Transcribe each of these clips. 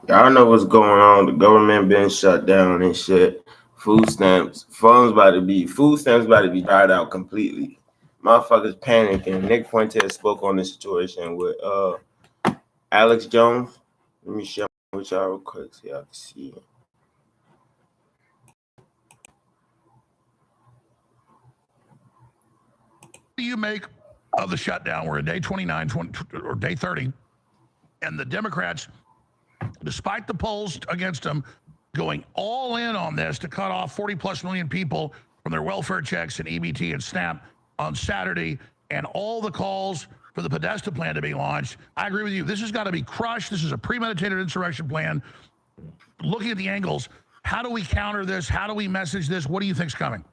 Y'all know what's going on. The government been shut down and shit. Food stamps about to be dried out completely. Motherfuckers panicking. Nick Fuentes spoke on the situation with Alex Jones. Let me share with y'all real quick so y'all can see it. Do you make of the shutdown? We're at day 29 or day 30, and the Democrats, despite the polls against them, going all in on this to cut off 40 plus million people from their welfare checks and EBT and SNAP on Saturday, and all the calls for the Podesta plan to be launched. I agree with you. This has got to be crushed. This is a premeditated insurrection plan. Looking at the angles, how do we counter this? How do we message this? What do you think's coming?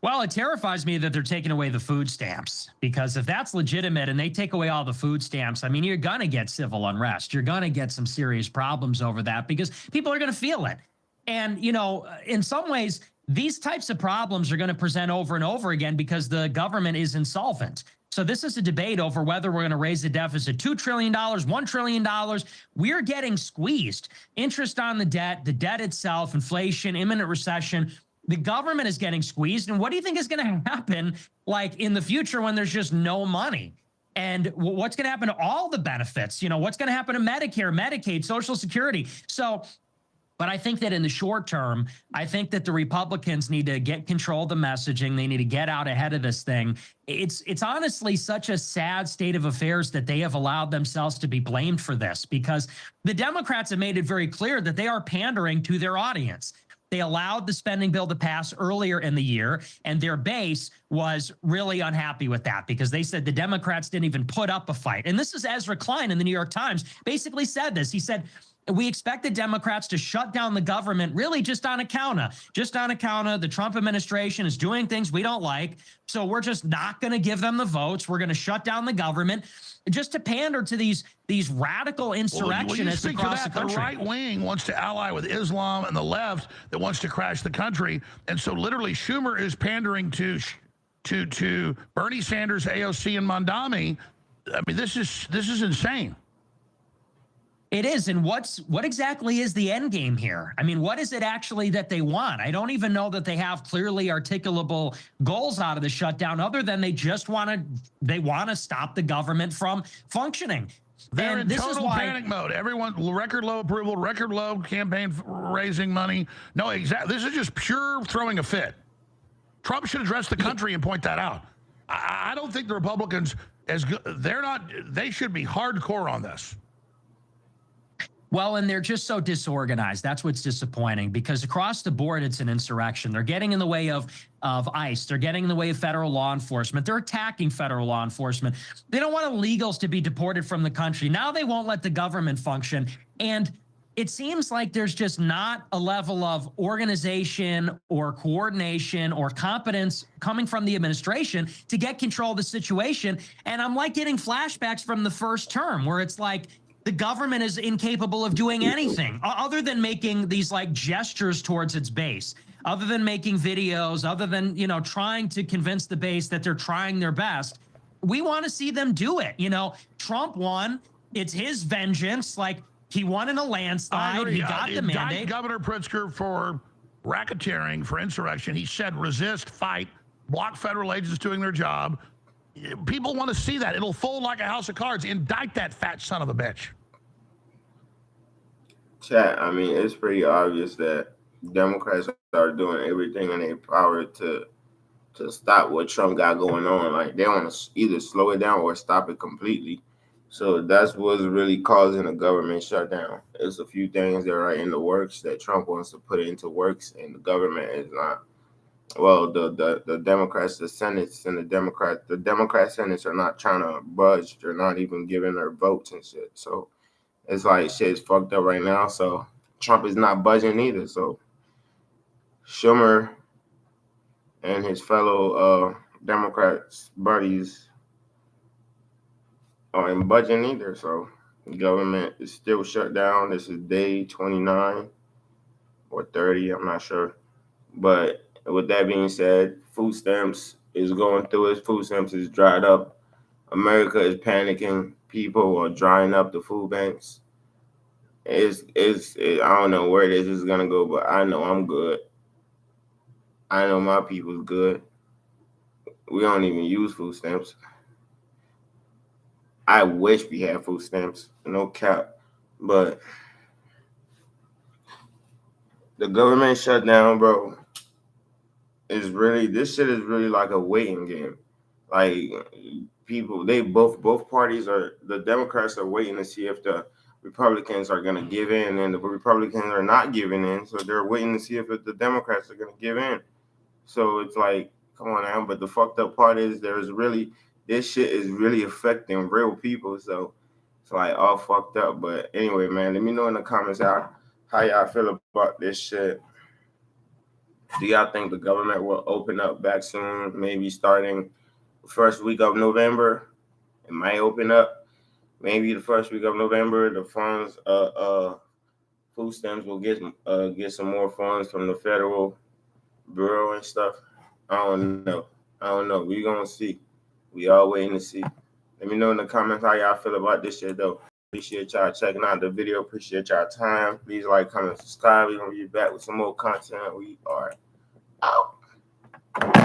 Well, it terrifies me that they're taking away the food stamps, because if that's legitimate and they take away all the food stamps, I mean, you're going to get civil unrest. You're going to get some serious problems over that because people are going to feel it. And, you know, in some ways, these types of problems are going to present over and over again because the government is insolvent. So this is a debate over whether we're going to raise the deficit $2 trillion, $1 trillion. We're getting squeezed. Interest on the debt itself, inflation, imminent recession. The government is getting squeezed. And what do you think is going to happen like in the future when there's just no money? And what's going to happen to all the benefits? You know, what's going to happen to Medicare, Medicaid, Social Security? So, but I think that in the short term, I think that the Republicans need to get control of the messaging. They need to get out ahead of this thing. It's honestly such a sad state of affairs that they have allowed themselves to be blamed for this, because the Democrats have made it very clear that they are pandering to their audience. They allowed the spending bill to pass earlier in the year, and their base was really unhappy with that because they said the Democrats didn't even put up a fight. And this is Ezra Klein in the New York Times basically said this. He said, we expect the Democrats to shut down the government really just on account of the Trump administration is doing things we don't like. So we're just not going to give them the votes. We're going to shut down the government just to pander to these radical insurrectionists across the country. The right wing wants to ally with Islam and the left that wants to crash the country. And so literally Schumer is pandering to Bernie Sanders, AOC, and Mondami. I mean, this is insane. It is. And what exactly is the end game here? I mean, what is it actually that they want? I don't even know that they have clearly articulable goals out of the shutdown other than they just want to stop the government from functioning. They're in total panic mode. Everyone, record low approval, record low campaign raising money. No, exactly. This is just pure throwing a fit. Trump should address the country and point that out. I don't think the Republicans, they should be hardcore on this. Well, and they're just so disorganized. That's what's disappointing, because across the board, it's an insurrection. They're getting in the way of ICE. They're getting in the way of federal law enforcement. They're attacking federal law enforcement. They don't want illegals to be deported from the country. Now they won't let the government function. And it seems like there's just not a level of organization or coordination or competence coming from the administration to get control of the situation. And I'm like getting flashbacks from the first term where it's like, the government is incapable of doing anything other than making these like gestures towards its base, other than making videos, other than, you know, trying to convince the base that they're trying their best. We want to see them do it. You know, Trump won. It's his vengeance. Like, he won in a landslide. He got the mandate. Governor Pritzker for racketeering, for insurrection. He said resist, fight, block federal agents doing their job. People want to see that. It'll fold like a house of cards. Indict that fat son of a bitch. Chat, I mean, it's pretty obvious that Democrats are doing everything in their power to stop what Trump got going on. Like, they want to either slow it down or stop it completely. So that's what's really causing a government shutdown. There's a few things that are in the works that Trump wants to put into works, and the government is not. Well, the Democrats, the Senates, and the Democrat Senates are not trying to budge. They're not even giving their votes and shit. So it's like shit's fucked up right now. So Trump is not budging either. So Schumer and his fellow Democrats buddies aren't budging either. So the government is still shut down. This is day 29 or 30. I'm not sure, but with that being said, food stamps is going through it. Food stamps is dried up. America is panicking. People are drying up the food banks. I don't know where this is gonna go, but I know I'm good. I know my people's good. We don't even use food stamps. I wish we had food stamps, no cap. But the government shutdown, bro, this shit is really like a waiting game. Like people, both parties are the Democrats are waiting to see if the Republicans are gonna give in, and the Republicans are not giving in, so they're waiting to see if the Democrats are gonna give in. So it's like, come on now. But the fucked up part is this shit is really affecting real people. So it's like all fucked up. But anyway, man, let me know in the comments how y'all feel about this shit. Do y'all think the government will open up back soon? Maybe starting first week of November. It might open up. Maybe the first week of November, the funds, food stamps will get some more funds from the federal bureau and stuff. I don't know. I don't know. We gonna see. We all waiting to see. Let me know in the comments how y'all feel about this shit though. Appreciate y'all checking out the video. Appreciate y'all time. Please like, comment, subscribe. We're gonna be back with some more content. We are out.